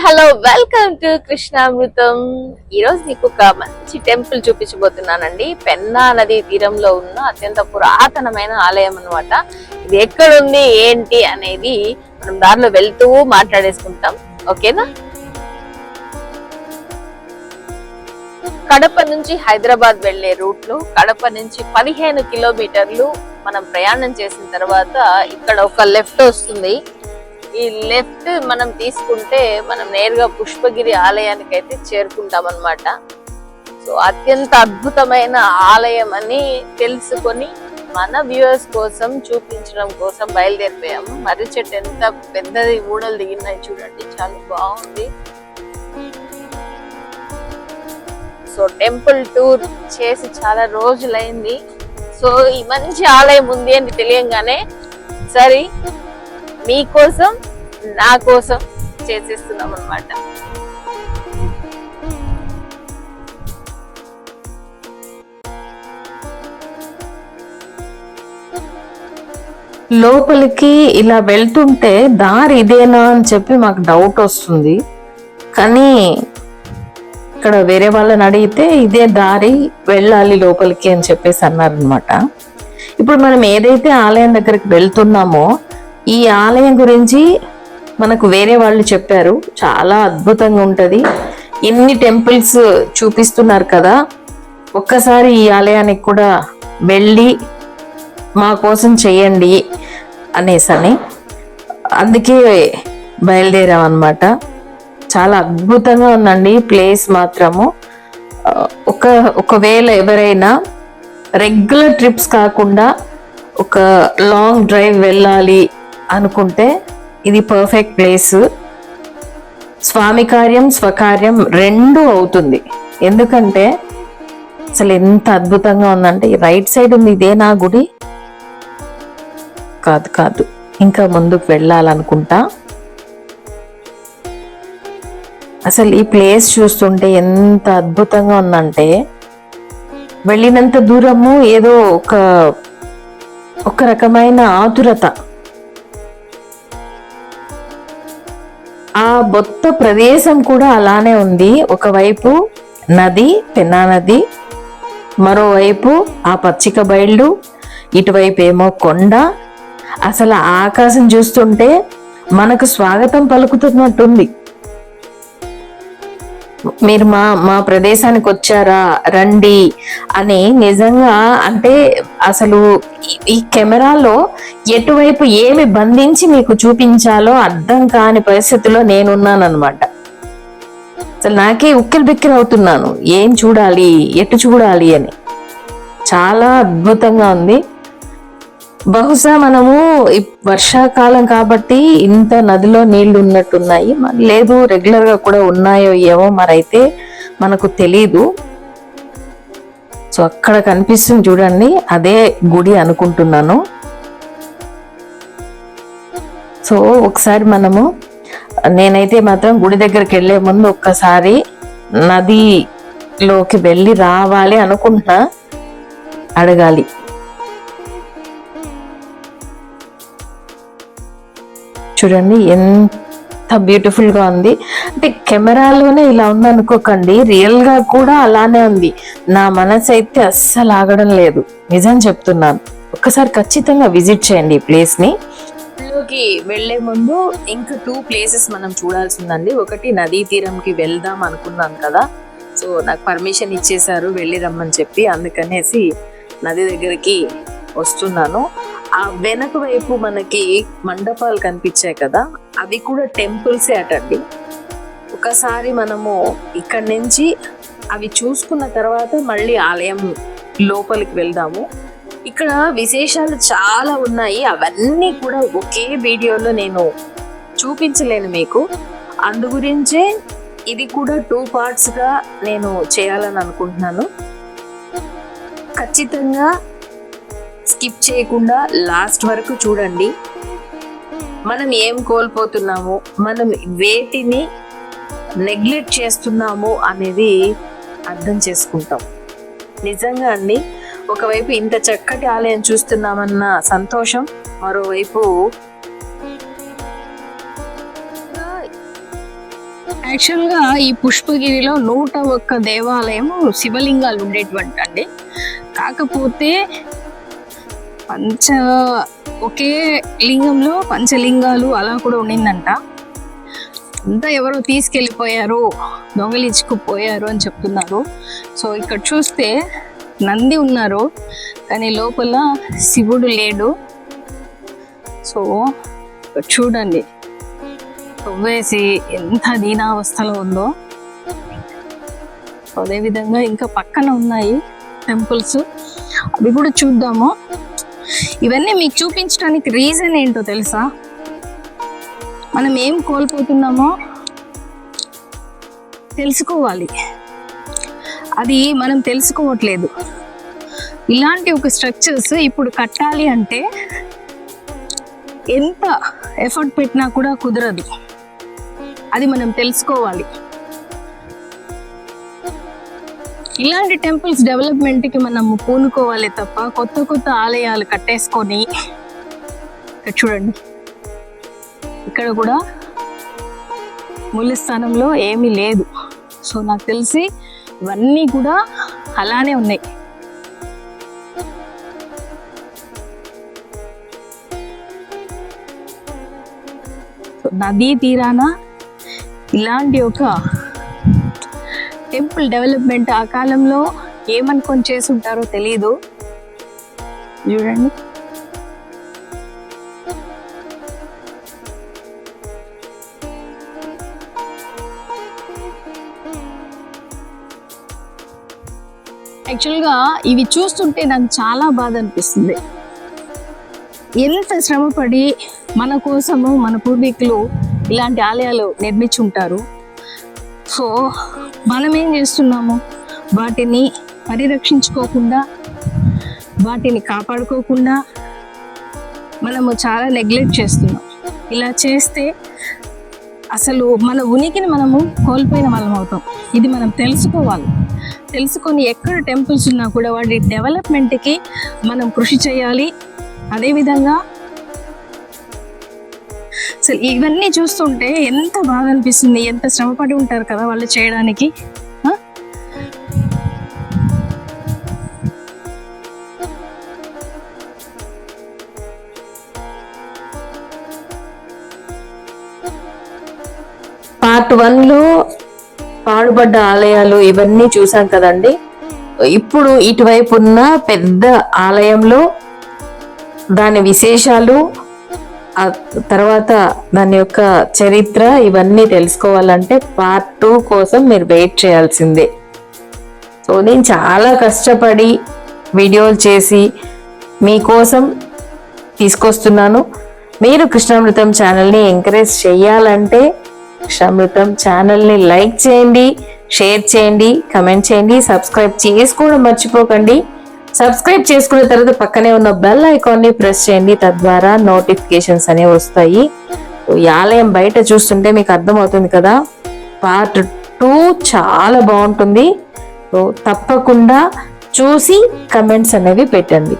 Hello welcome to కృష్ణామృతం. ఈరోజు మీకు ఒక మంచి టెంపుల్ చూపించబోతున్నానండి. పెన్నా నది తీరంలో ఉన్న అత్యంత పురాతనమైన ఆలయం అన్నమాట. ఇది ఎక్కడుంది ఏంటి అనేది మనం దారిలో వెళ్తూ మాట్లాడేసుకుంటాం. ఓకేనా? కడప నుంచి హైదరాబాద్ వెళ్లే రూట్ లో కడప నుంచి 15 కిలోమీటర్లు మనం ప్రయాణం చేసిన తర్వాత ఇక్కడ ఒక లెఫ్ట్ వస్తుంది. ఈ లెఫ్ట్ మనం తీసుకుంటే మనం నేరుగా పుష్పగిరి ఆలయానికి అయితే చేరుకుంటాం అన్నమాట. సో అత్యంత అద్భుతమైన ఆలయం అని తెలుసుకొని మన వ్యూవర్స్ కోసం చూపించడం కోసం బయలుదేరిపోయాము. మర్రి చెట్టు ఎంత పెద్దది, ఊడలు దిగినాయి చూడండి, చాలా బాగుంది. సో టెంపుల్ టూర్ చేసి చాలా రోజులైంది. సో ఈ మంచి ఆలయం ఉంది అని తెలియంగానే సరే మీకోసం నా కోసం చేసేస్తున్నాం అన్నమాట. లోపలికి ఇలా వెళ్తుంటే దారి ఇదేనా అని చెప్పి మాకు డౌట్ వస్తుంది. కానీ ఇక్కడ వేరే వాళ్ళని అడిగితే ఇదే దారి, వెళ్ళాలి లోపలికి అని చెప్పేసి అన్నారనమాట. ఇప్పుడు మనం ఏదైతే ఆలయం దగ్గరికి వెళ్తున్నామో ఈ ఆలయం గురించి మనకు వేరే వాళ్ళు చెప్పారు. చాలా అద్భుతంగా ఉంటది. ఇన్ని టెంపుల్స్ చూపిస్తున్నారు కదా, ఒక్కసారి ఈ ఆలయానికి కూడా వెళ్ళి మా కోసం చెయ్యండి అనేసని అందుకే బయలుదేరాం అన్నమాట. చాలా అద్భుతంగా ఉందండి ప్లేస్ మాత్రము. ఒకవేళ ఎవరైనా రెగ్యులర్ ట్రిప్స్ కాకుండా ఒక లాంగ్ డ్రైవ్ వెళ్ళాలి అనుకుంటే ఇది పర్ఫెక్ట్ ప్లేస్. స్వామి కార్యం స్వకార్యం రెండు అవుతుంది. ఎందుకంటే అసలు ఎంత అద్భుతంగా ఉందంటే, రైట్ సైడ్ ఉంది ఇదేనా గుడి? కాదు, ఇంకా ముందుకు వెళ్ళాలనుకుంటా. అసలు ఈ ప్లేస్ చూస్తుంటే ఎంత అద్భుతంగా ఉందంటే, వెళ్ళినంత దూరము ఏదో ఒక రకమైన ఆతురత. ఆ మొత్తం ప్రదేశం కూడా అలానే ఉంది. ఒకవైపు నది, పెన్నా నది, మరోవైపు ఆ పచ్చిక బయళ్ళు, ఇటువైపు ఏమో కొండ. అసలు ఆకాశం చూస్తుంటే మనకు స్వాగతం పలుకుతున్నట్టుంది. మీరు మా ప్రదేశానికి వచ్చారా, రండి అని నిజంగా అంటే అసలు ఈ కెమెరాలో ఎటువైపు ఏమి బంధించి మీకు చూపించాలో అర్థం కాని పరిస్థితిలో నేనున్నానన్నమాట. అసలు నాకే ఉక్కిరి బిక్కిరి అవుతున్నాను, ఏం చూడాలి, ఎటు చూడాలి అని. చాలా అద్భుతంగా ఉంది. బహుశా మనము వర్షాకాలం కాబట్టి ఇంత నదిలో నీళ్లు ఉన్నట్టున్నాయి, లేదు రెగ్యులర్ గా కూడా ఉన్నాయో ఏమో మరైతే మనకు తెలీదు. సో అక్కడ కనిపిస్తుంది చూడండి, అదే గుడి అనుకుంటున్నాను. సో ఒకసారి నేనైతే మాత్రం గుడి దగ్గరికి వెళ్లే ముందు ఒక్కసారి నదిలోకి వెళ్ళి రావాలి అనుకుంటున్నా, అడగాలి. చూడండి ఎంత బ్యూటిఫుల్ గా ఉంది. అంటే కెమెరాలోనే ఇలా ఉంది అనుకోకండి, రియల్ గా కూడా అలానే ఉంది. నా మనసు అయితే అస్సలు ఆగడం లేదు, నిజం చెప్తున్నాను. ఒక్కసారి ఖచ్చితంగా విజిట్ చేయండి ఈ ప్లేస్ ని. లోకి వెళ్లే ముందు ఇంకా 2 ప్లేసెస్ మనం చూడాల్సిందండి. ఒకటి నదీ తీరంకి వెళ్దాం అనుకున్నాను కదా, సో నాకు పర్మిషన్ ఇచ్చేసారు వెళ్ళి రమ్మని చెప్పి, అందుకనేసి నది దగ్గరికి వస్తున్నాను. ఆ వెనక వైపు మనకి మండపాలు కనిపించాయి కదా, అవి కూడా టెంపుల్సే అటండి. ఒకసారి మనము ఇక్కడి నుంచి అవి చూసుకున్న తర్వాత మళ్ళీ ఆలయం లోపలికి వెళ్దాము. ఇక్కడ విశేషాలు చాలా ఉన్నాయి, అవన్నీ కూడా ఒకే వీడియోలో నేను చూపించలేను మీకు. అందు గురించే ఇది కూడా 2 parts గా నేను చేయాలని అనుకుంటున్నాను. ఖచ్చితంగా స్కిప్ చేయకుండా లాస్ట్ వరకు చూడండి. మనం ఏం కోల్పోతున్నాము, మనం వేటిని నెగ్లెక్ట్ చేస్తున్నాము అనేది అర్థం చేసుకుంటాం. నిజంగా అండి, ఒకవైపు ఇంత చక్కటి ఆలయం చూస్తున్నామన్న సంతోషం, మరోవైపు యాక్చువల్గా ఈ పుష్పగిరిలో 101 దేవాలయం శివలింగాలు ఉండేటువంటి అండి. కాకపోతే ఒకే లింగంలో పంచలింగాలు అలా కూడా ఉండిందంట. అంతా ఎవరో తీసుకెళ్ళిపోయారు, దొంగలించుకుపోయారు అని చెప్తున్నారు. సో ఇక్కడ చూస్తే నంది ఉన్నారు, కానీ లోపల శివుడు లేడు. సో ఇక్కడ చూడండి, తవ్వేసి ఎంత దీనావస్థలో ఉందో. అదేవిధంగా ఇంకా పక్కన ఉన్నాయి టెంపుల్స్, అవి కూడా చూద్దాము. ఇవన్నీ మీకు చూపించడానికి రీజన్ ఏంటో తెలుసా? మనం ఏం కోల్పోతున్నామో తెలుసుకోవాలి. అది మనం తెలుసుకోవట్లేదు. ఇలాంటి ఒక స్ట్రక్చర్స్ ఇప్పుడు కట్టాలి అంటే ఎంత ఎఫర్ట్ పెట్టినా కూడా కుదరదు. అది మనం తెలుసుకోవాలి. ఇలాంటి టెంపుల్స్ డెవలప్మెంట్కి మనం పూనుకోవాలి తప్ప కొత్త కొత్త ఆలయాలు కట్టేసుకొని. ఇక్కడ చూడండి, ఇక్కడ కూడా మూల స్థానంలో ఏమీ లేదు. సో నాకు తెలిసి ఇవన్నీ కూడా అలానే ఉన్నాయి. నదీ తీరాన ఇలాంటి ఒక టెంపుల్ డెవలప్మెంట్ ఆ కాలంలో ఏమనుకొని చేసి ఉంటారో తెలీదు. చూడండి, యాక్చువల్గా ఇవి చూస్తుంటే నాకు చాలా బాధ అనిపిస్తుంది. ఎంత శ్రమపడి మన కోసము మన పూర్వీకులు ఇలాంటి ఆలయాలు నిర్మించుంటారు. సో మనం ఏం చేస్తున్నాము? వాటిని పరిరక్షించుకోకుండా, వాటిని కాపాడుకోకుండా మనము చాలా నెగ్లెక్ట్ చేస్తున్నాం. ఇలా చేస్తే అసలు మన ఉనికిని మనము కోల్పోయిన వాళ్ళం అవుతాం. ఇది మనం తెలుసుకోవాలి. తెలుసుకొని ఎక్కడ టెంపుల్స్ ఉన్నా కూడా వాటి డెవలప్మెంట్కి మనం కృషి చేయాలి. అదేవిధంగా అసలు ఇవన్నీ చూస్తుంటే ఎంత బాగా అనిపిస్తుంది. ఎంత శ్రమపడి ఉంటారు కదా వాళ్ళు చేయడానికి. పార్ట్ 1లో పాడుబడ్డ ఆలయాలు ఇవన్నీ చూసాం కదండి. ఇప్పుడు ఇటువైపు ఉన్న పెద్ద ఆలయంలో దాని విశేషాలు, ఆ తర్వాత దాని యొక్క చరిత్ర ఇవన్నీ తెలుసుకోవాలంటే పార్ట్ 2 కోసం మీరు వెయిట్ చేయాల్సిందే. సో నేను చాలా కష్టపడి వీడియోలు చేసి మీకోసం తీసుకొస్తున్నాను. మీరు కృష్ణామృతం ఛానల్ని ఎంకరేజ్ చేయాలంటే కృష్ణామృతం ఛానల్ని లైక్ చేయండి, షేర్ చేయండి, కమెంట్ చేయండి, సబ్స్క్రైబ్ చేసుకోవడం మర్చిపోకండి. సబ్స్క్రైబ్ చేసుకున్న తర్వాత పక్కనే ఉన్న బెల్ ఐకాన్ని ప్రెస్ చేయండి. తద్వారా నోటిఫికేషన్స్ అనేవి వస్తాయి. ఈ ఆలయం బయట చూస్తుంటే మీకు అర్థమవుతుంది కదా. పార్ట్ 2 చాలా బాగుంటుంది. సో తప్పకుండా చూసి కమెంట్స్ అనేవి పెట్టండి.